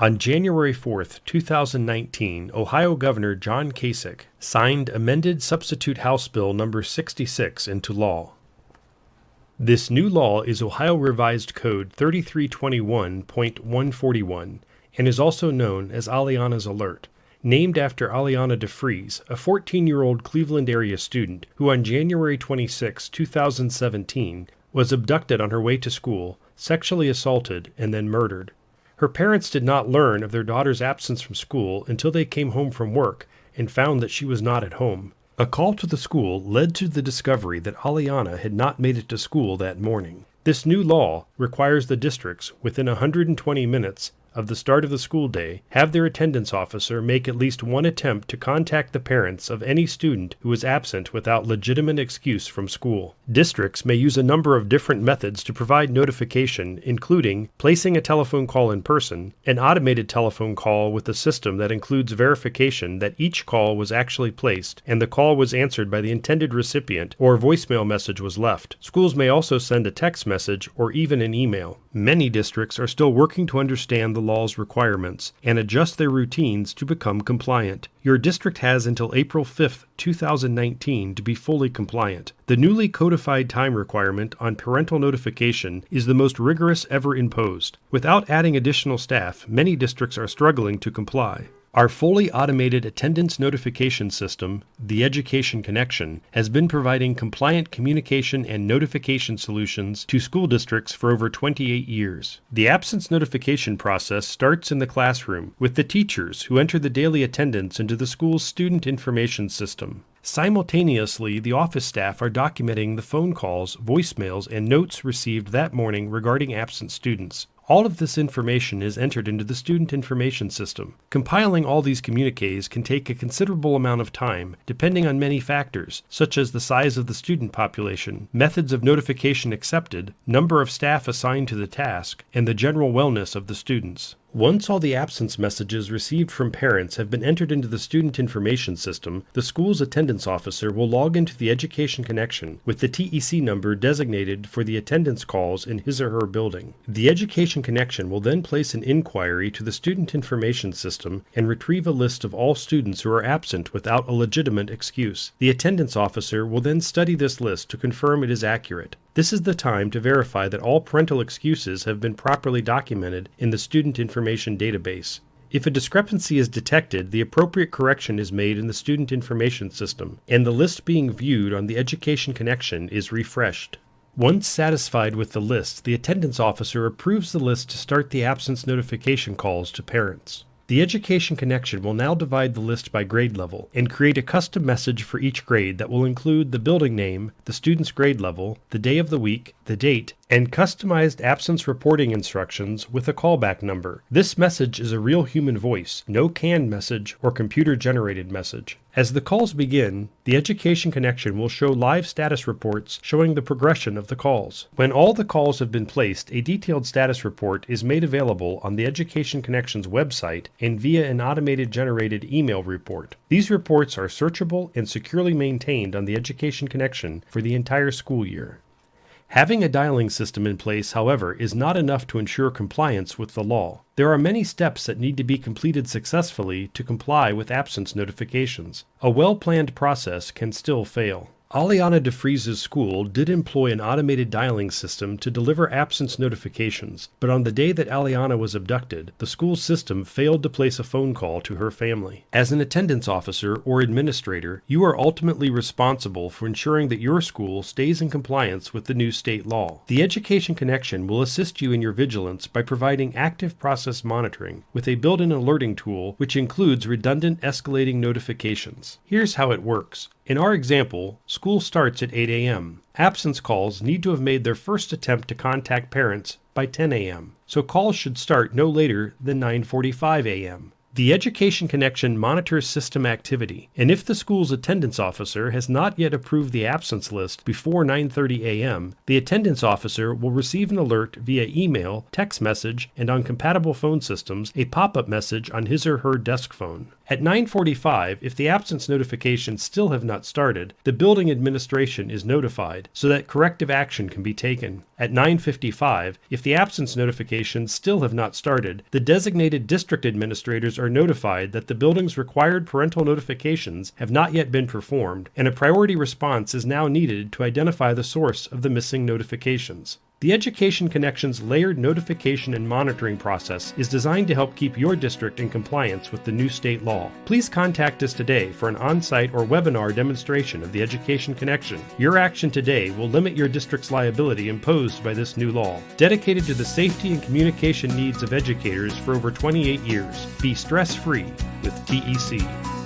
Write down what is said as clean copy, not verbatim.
On January 4, 2019, Ohio Governor John Kasich signed amended Substitute House Bill No. 66 into law. This new law is Ohio Revised Code 3321.141 and is also known as Alianna's Alert, named after Alianna DeFreeze, a 14-year-old Cleveland area student who on January 26, 2017, was abducted on her way to school, sexually assaulted, and then murdered. Her parents did not learn of their daughter's absence from school until they came home from work and found that she was not at home. A call to the school led to the discovery that Alianna had not made it to school that morning. This new law requires the districts, within 120 minutes of the start of the school day, have their attendance officer make at least one attempt to contact the parents of any student who is absent without legitimate excuse from school. Districts may use a number of different methods to provide notification, including placing a telephone call in person, an automated telephone call with a system that includes verification that each call was actually placed and the call was answered by the intended recipient or a voicemail message was left. Schools may also send a text message or even an email. Many districts are still working to understand the law's requirements and adjust their routines to become compliant. Your district has until April 5, 2019 to be fully compliant. The newly codified time requirement on parental notification is the most rigorous ever imposed. Without adding additional staff, many districts are struggling to comply. Our fully automated attendance notification system, the Education Connection, has been providing compliant communication and notification solutions to school districts for over 28 years. The absence notification process starts in the classroom with the teachers who enter the daily attendance into the school's student information system. Simultaneously, the office staff are documenting the phone calls, voicemails, and notes received that morning regarding absent students. All of this information is entered into the student information system. Compiling all these communiques can take a considerable amount of time, depending on many factors, such as the size of the student population, methods of notification accepted, number of staff assigned to the task, and the general wellness of the students. Once all the absence messages received from parents have been entered into the student information system, the school's attendance officer will log into the Education Connection with the TEC number designated for the attendance calls in his or her building. The Education Connection will then place an inquiry to the student information system and retrieve a list of all students who are absent without a legitimate excuse. The attendance officer will then study this list to confirm it is accurate. This is the time to verify that all parental excuses have been properly documented in the student information database. If a discrepancy is detected, the appropriate correction is made in the student information system, and the list being viewed on the Education Connection is refreshed. Once satisfied with the list, the attendance officer approves the list to start the absence notification calls to parents. The Education Connection will now divide the list by grade level and create a custom message for each grade that will include the building name, the student's grade level, the day of the week, the date, and customized absence reporting instructions with a callback number. This message is a real human voice, no canned message or computer-generated message. As the calls begin, the Education Connection will show live status reports showing the progression of the calls. When all the calls have been placed, a detailed status report is made available on the Education Connection's website and via an automated generated email report. These reports are searchable and securely maintained on the Education Connection for the entire school year. Having a dialing system in place, however, is not enough to ensure compliance with the law. There are many steps that need to be completed successfully to comply with absence notifications. A well-planned process can still fail. Alianna DeFreeze's school did employ an automated dialing system to deliver absence notifications, but on the day that Alianna was abducted, the school system failed to place a phone call to her family. As an attendance officer or administrator, you are ultimately responsible for ensuring that your school stays in compliance with the new state law. The Education Connection will assist you in your vigilance by providing active process monitoring with a built-in alerting tool which includes redundant escalating notifications. Here's how it works. In our example, school starts at 8 a.m. Absence calls need to have made their first attempt to contact parents by 10 a.m., so calls should start no later than 9:45 a.m. The Education Connection monitors system activity, and if the school's attendance officer has not yet approved the absence list before 9:30 a.m., the attendance officer will receive an alert via email, text message, and on compatible phone systems, a pop-up message on his or her desk phone. At 9:45, if the absence notifications still have not started, the building administration is notified so that corrective action can be taken. At 9:55, if the absence notifications still have not started, the designated district administrators are notified that the building's required parental notifications have not yet been performed, and a priority response is now needed to identify the source of the missing notifications. The Education Connections layered notification and monitoring process is designed to help keep your district in compliance with the new state law. Please contact us today for an on-site or webinar demonstration of the Education Connection. Your action today will limit your district's liability imposed by this new law. Dedicated to the safety and communication needs of educators for over 28 years, be stress-free with TEC.